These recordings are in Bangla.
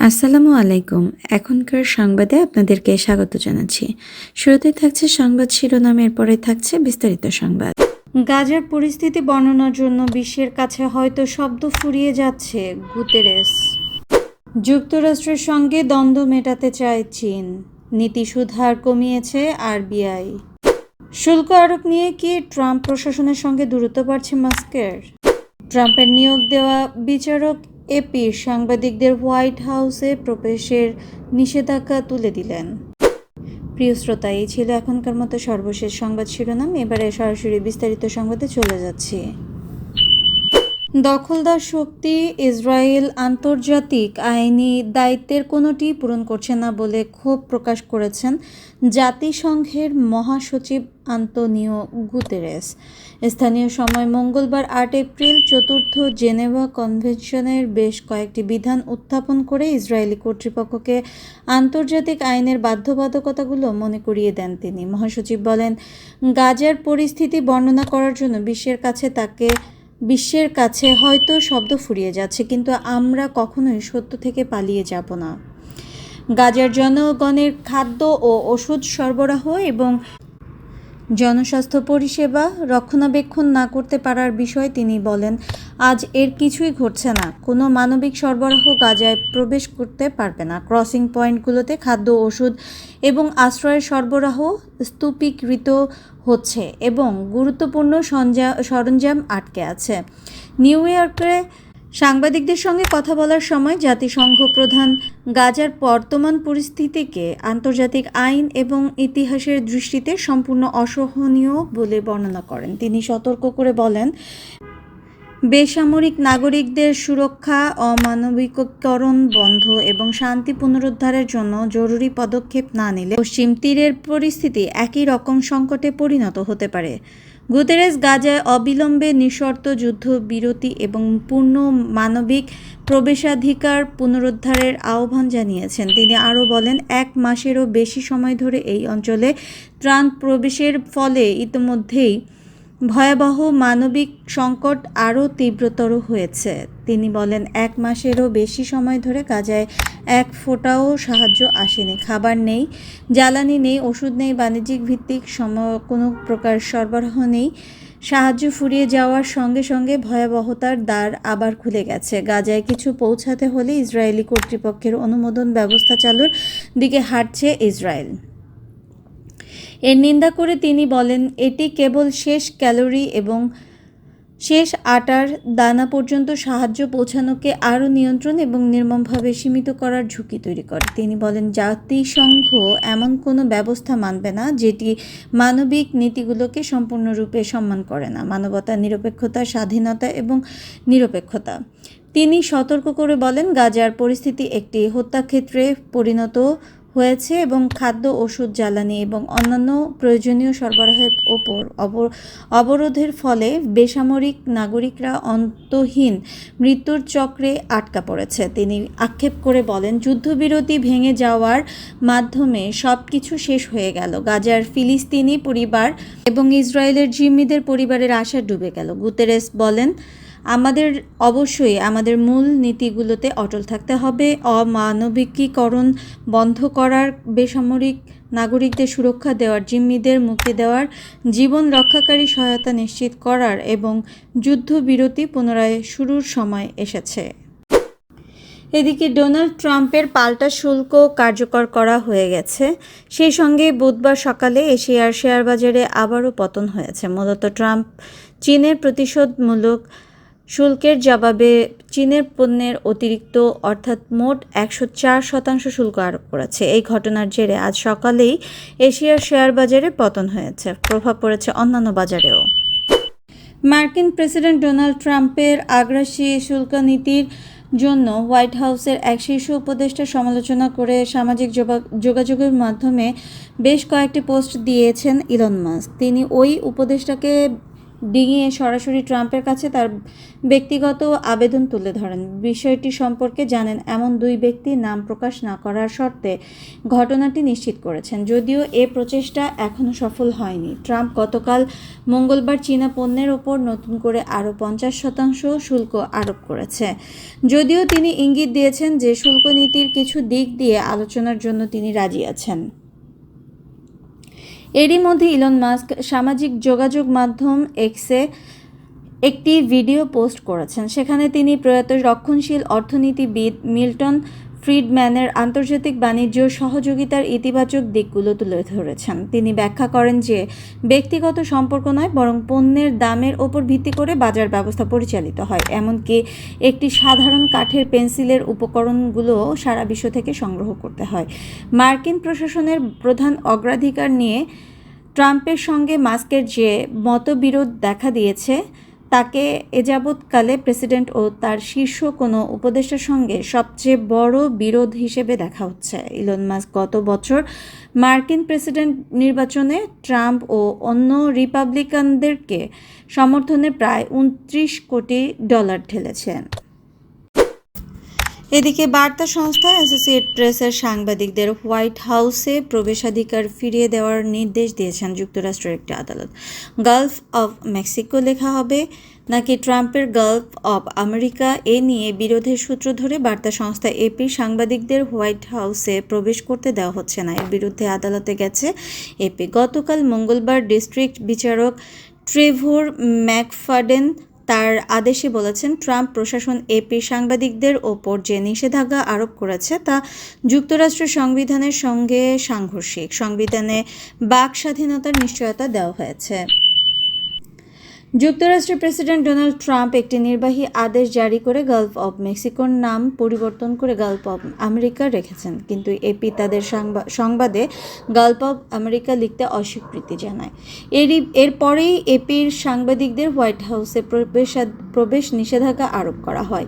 আসসালামু আলাইকুম। এখনকার সংবাদে আপনাদেরকে স্বাগত জানাচ্ছি। শুরুতে থাকছে সংবাদ শিরোনাম, এরপরে থাকছে বিস্তারিত সংবাদ। গাজার পরিস্থিতি বর্ণনার জন্য বিশ্বের কাছে হয়তো শব্দ ফুরিয়ে যাচ্ছে গুতেরেস। যুক্তরাষ্ট্রের সঙ্গে দ্বন্দ্ব মেটাতে চায় চীন। নীতি সুধার কমিয়েছে আরবিআই। শুল্ক আরোপ নিয়ে কি ট্রাম্প প্রশাসনের সঙ্গে দূরত্ব বাড়ছে মাস্কের? ট্রাম্পের নিয়োগ দেওয়া বিচারক এপির সাংবাদিকদের হোয়াইট হাউসে প্রবেশের নিষেধাজ্ঞা তুলে দিলেন। প্রিয় শ্রোতা, এই ছিল এখনকার মতো সর্বশেষ সংবাদ শিরোনাম। এবারে সরাসরি বিস্তারিত সংবাদে চলে যাচ্ছি। দখলদার শক্তি ইসরায়েল আন্তর্জাতিক আইনি দায়িত্বের কোনোটি পূরণ করছে না বলে ক্ষোভ প্রকাশ করেছেন জাতিসংঘের মহাসচিব আন্তোনিও গুতেরেস। স্থানীয় সময় মঙ্গলবার ৮ এপ্রিল চতুর্থ জেনেভা কনভেনশনের বেশ কয়েকটি বিধান উত্থাপন করে ইসরায়েলি কর্তৃপক্ষকে আন্তর্জাতিক আইনের বাধ্যবাধকতাগুলো মনে করিয়ে দেন তিনি। মহাসচিব বলেন, গাজার পরিস্থিতি বর্ণনা করার জন্য বিশ্বের কাছে হয়তো শব্দ ফুরিয়ে যাচ্ছে, কিন্তু আমরা কখনোই সত্য থেকে পালিয়ে যাব না। গাজার জনগণের খাদ্য ও ওষুধ সরবরাহ এবং জনস্বাস্থ্য পরিষেবা রক্ষণাবেক্ষণ না করতে পারার বিষয়ে তিনি বলেন, আজ এর কিছুই ঘটছে না। কোনো মানবিক সরবরাহ গাজায় প্রবেশ করতে পারবে না। ক্রসিং পয়েন্টগুলোতে খাদ্য, ওষুধ এবং আশ্রয়ের সরবরাহ স্থগিত হচ্ছে এবং গুরুত্বপূর্ণ সরঞ্জাম আটকে আছে। নিউ ইয়র্কে সাংবাদিকদের সঙ্গে কথা বলার সময় জাতিসংঘ প্রধান গাজার বর্তমান পরিস্থিতিকে আন্তর্জাতিক আইন এবং ইতিহাসের দৃষ্টিতে সম্পূর্ণ অসহনীয় বলে বর্ণনা করেন। তিনি সতর্ক করে বলেন, বেসামরিক নাগরিকদের সুরক্ষা, অমানবিকীকরণ বন্ধ এবং শান্তি পুনরুদ্ধারের জন্য জরুরি পদক্ষেপ না নিলে পশ্চিম তীরের পরিস্থিতি একই রকম সংকটে পরিণত হতে পারে। গুতেরেস গাজায় অবিলম্বে নিঃশর্ত যুদ্ধবিরতি এবং পূর্ণ মানবিক প্রবেশাধিকার পুনরুদ্ধারের আহ্বান জানিয়েছেন। তিনি আরও বলেন, ১ মাসেরও বেশি সময় ধরে এই অঞ্চলে ত্রাণ প্রবেশের ফলে ইতিমধ্যেই ভয়াবহ মানবিক সংকট আরও তীব্রতর হয়েছে। তিনি বলেন, ১ মাসেরও বেশি সময় ধরে গাজায় এক ফোঁটাও সাহায্য আসেনি। খাবার নেই, জ্বালানি নেই, ওষুধ নেই, বাণিজ্যিক ভিত্তিক কোনো প্রকার সরবরাহ নেই। সাহায্য ফুরিয়ে যাওয়ার সঙ্গে সঙ্গে ভয়াবহতার দ্বার আবার খুলে গেছে। গাজায় কিছু পৌঁছাতে হলে ইসরায়েলি কর্তৃপক্ষের অনুমোদন ব্যবস্থা চালুর দিকে হাঁটছে ইসরায়েল। এর নিন্দা করে তিনি বলেন, এটি কেবল শেষ ক্যালোরি এবং শেষ আটার দানা পর্যন্ত সাহায্য পৌঁছানোকে আরও নিয়ন্ত্রণ এবং নির্মমভাবে সীমিত করার ঝুঁকি তৈরি করে। তিনি বলেন, জাতিসংঘ এমন কোনো ব্যবস্থা মানবে না যেটি মানবিক নীতিগুলোকে সম্পূর্ণরূপে সম্মান করে না। মানবতা, নিরপেক্ষতা, স্বাধীনতা এবং নিরপেক্ষতা। তিনি সতর্ক করে বলেন, গাজার পরিস্থিতি একটি হত্যাক্ষেত্রে পরিণত হয়েছে এবং খাদ্য, ওষুধ, জ্বালানি এবং অন্যান্য প্রয়োজনীয় সরবরাহের ওপর অবরোধের ফলে বেসামরিক নাগরিকরা অন্তহীন মৃত্যুর চক্রে আটকা পড়েছে। তিনি আক্ষেপ করে বলেন, যুদ্ধবিরতি ভেঙে যাওয়ার মাধ্যমে সব কিছু শেষ হয়ে গেল। গাজার ফিলিস্তিনি পরিবার এবং ইসরায়েলের জিম্মিদের পরিবারের আশা ডুবে গেল। গুতেরেস বলেন, আমাদের অবশ্যই আমাদের মূল নীতিগুলোতে অটল থাকতে হবে। অমানবিকীকরণ বন্ধ করার, বেসামরিক নাগরিকদের সুরক্ষা দেওয়ার, জিম্মিদের মুক্তি দেওয়ার, জীবন রক্ষাকারী সহায়তা নিশ্চিত করার এবং যুদ্ধবিরতি পুনরায় শুরুর সময় এসেছে। এদিকে ডোনাল্ড ট্রাম্পের পাল্টা শুল্ক কার্যকর করা হয়ে গেছে। সেই সঙ্গে বুধবার সকালে এশিয়ার শেয়ার বাজারে আবারও পতন হয়েছে। মূলত ট্রাম্প চীনের প্রতিশোধমূলক শুল্কের জবাবে চীনের পণ্যের অতিরিক্ত অর্থাৎ মোট ১০৪% শুল্ক আরোপ করেছে। এই ঘটনার জেরে আজ সকালেই এশিয়ার শেয়ার বাজারে পতন হয়েছে। প্রভাব পড়েছে অন্যান্য বাজারেও। মার্কিন প্রেসিডেন্ট ডোনাল্ড ট্রাম্পের আগ্রাসী শুল্ক নীতির জন্য হোয়াইট হাউসের এক শীর্ষ উপদেষ্টা সমালোচনা করে সামাজিক যোগাযোগের মাধ্যমে বেশ কয়েকটি পোস্ট দিয়েছেন ইলন মাস্ক। তিনি ওই উপদেষ্টাকে ডিঙিয়ে সরাসরি ট্রাম্পের কাছে তার ব্যক্তিগত আবেদন তুলে ধরেন। বিষয়টি সম্পর্কে জানেন এমন দুই ব্যক্তি নাম প্রকাশ না করার শর্তে ঘটনাটি নিশ্চিত করেছেন, যদিও এ প্রচেষ্টা এখনও সফল হয়নি। ট্রাম্প গতকাল মঙ্গলবার চীনা পণ্যের ওপর নতুন করে আরও 50% শুল্ক আরোপ করেছে, যদিও তিনি ইঙ্গিত দিয়েছেন যে শুল্ক নীতির কিছু দিক দিয়ে আলোচনার জন্য তিনি রাজি আছেন। এরই মধ্যে ইলন মাস্ক সামাজিক যোগাযোগ মাধ্যম এক্সে একটি ভিডিও পোস্ট করেছেন। সেখানে তিনি প্রয়াত রক্ষণশীল অর্থনীতিবিদ মিল্টন ফ্রিডম্যানের আন্তর্জাতিক বাণিজ্য সহযোগিতার ইতিবাচক দিকগুলো তুলে ধরেছেন। তিনি ব্যাখ্যা করেন যে ব্যক্তিগত সম্পর্ক নয়, বরং পণ্যের দামের ওপর ভিত্তি করে বাজার ব্যবস্থা পরিচালিত হয়। এমনকি একটি সাধারণ কাঠের পেন্সিলের উপকরণগুলো সারা বিশ্ব থেকে সংগ্রহ করতে হয়। মার্কিন প্রশাসনের প্রধান অগ্রাধিকার নিয়ে ট্রাম্পের সঙ্গে মাস্কের যে মতবিরোধ দেখা দিয়েছে তাকে এযাবৎকালে প্রেসিডেন্ট ও তার শীর্ষ কোনো উপদেষ্টার সঙ্গে সবচেয়ে বড় বিরোধ হিসেবে দেখা হচ্ছে। ইলন মাস্ক গত বছর মার্কিন প্রেসিডেন্ট নির্বাচনে ট্রাম্প ও অন্য রিপাবলিকানদেরকে সমর্থনে প্রায় $29 কোটি ঢেলেছেন। এদিকে বার্তা সংস্থা অ্যাসোসিয়েটেড প্রেসের সাংবাদিকদের হোয়াইট হাউসে প্রবেশাধিকার ফিরিয়ে দেওয়ার নির্দেশ দিয়েছেন যুক্তরাষ্ট্রের একটি আদালত। গালফ অব মেক্সিকো লেখা হবে নাকি ট্রাম্পের গালফ অব আমেরিকা, এ নিয়ে বিরোধের সূত্র ধরে বার্তা সংস্থা এপির সাংবাদিকদের হোয়াইট হাউসে প্রবেশ করতে দেওয়া হচ্ছে না। এর বিরুদ্ধে আদালতে গেছে এপি। গতকাল মঙ্গলবার ডিস্ট্রিক্ট বিচারক ট্রেভর ম্যাকফাডেন তার আদেশে বলেছেন, ট্রাম্প প্রশাসন এপির সাংবাদিকদের ওপর যে নিষেধাজ্ঞা আরোপ করেছে তা যুক্তরাষ্ট্রের সংবিধানের সঙ্গে সাংঘর্ষিক। সংবিধানে বাক স্বাধীনতার নিশ্চয়তা দেওয়া হয়েছে। যুক্তরাষ্ট্রের প্রেসিডেন্ট ডোনাল্ড ট্রাম্প একটি নির্বাহী আদেশ জারি করে গালফ অব মেক্সিকোর নাম পরিবর্তন করে গালফ অব আমেরিকা রেখেছেন, কিন্তু এপি তাদের সংবাদে গালফ অব আমেরিকা লিখতে অস্বীকৃতি জানায়। এরপরেই এপির সাংবাদিকদের হোয়াইট হাউসে প্রবেশ নিষেধাজ্ঞা আরোপ করা হয়।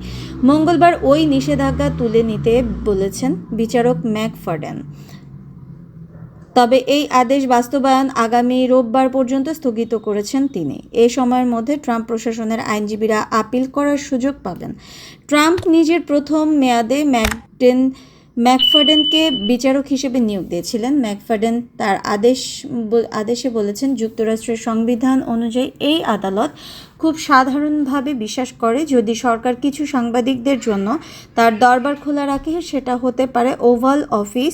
মঙ্গলবার ওই নিষেধাজ্ঞা তুলে নিতে বলেছেন বিচারক ম্যাকফাডেন। তবে এই আদেশ বাস্তবায়ন আগামী রোববার পর্যন্ত স্থগিত করেছেন তিনি। এ সময়ের মধ্যে ট্রাম্প প্রশাসনের আইনজীবীরা আপিল করার সুযোগ পাবেন। ট্রাম্প নিজের প্রথম মেয়াদে ম্যাকফাডেনকে বিচারক হিসেবে নিয়োগ দিয়েছিলেন। ম্যাকফাডেন তার আদেশে বলেছেন, যুক্তরাষ্ট্রের সংবিধান অনুযায়ী এই আদালত খুব সাধারণভাবে বিশ্বাস করে যদি সরকার কিছু সাংবাদিকদের জন্য তার দরবার খোলা রাখে, সেটা হতে পারে ওভাল অফিস,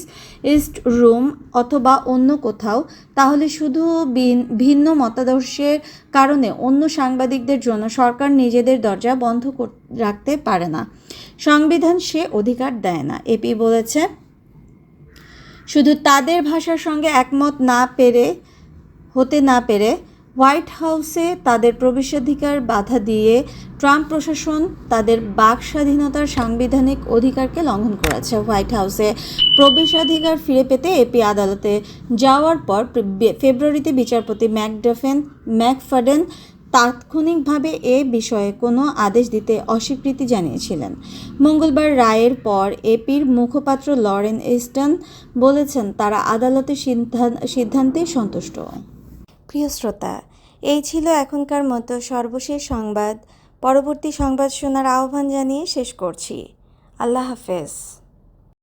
ইস্ট রুম অথবা অন্য কোথাও, তাহলে শুধু ভিন্ন মতাদর্শের কারণে অন্য সাংবাদিকদের জন্য সরকার নিজেদের দরজা বন্ধ রাখতে পারে না। সংবিধান সে অধিকার দেয় না। এপি বলেছে, শুধু তাদের ভাষার সঙ্গে একমত হতে না পেরে হোয়াইট হাউসে তাদের প্রবেশাধিকার বাধা দিয়ে ট্রাম্প প্রশাসন তাদের বাক স্বাধীনতার সাংবিধানিক অধিকারকে লঙ্ঘন করেছে। হোয়াইট হাউসে প্রবেশাধিকার ফিরে পেতে এপি আদালতে যাওয়ার পর ফেব্রুয়ারিতে বিচারপতি ম্যাকফাডেন তাৎক্ষণিকভাবে এ বিষয়ে কোনো আদেশ দিতে অস্বীকৃতি জানিয়েছিলেন। মঙ্গলবার রায়ের পর এপির মুখপাত্র লরেন ইস্টন বলেছেন, তারা আদালতের সিদ্ধান্তে সন্তুষ্ট। প্রিয় শ্রোতা, এই ছিল এখনকার মতো সর্বশেষ সংবাদ। পরবর্তী সংবাদ শোনার আহ্বান জানিয়ে শেষ করছি। আল্লাহ হাফেজ।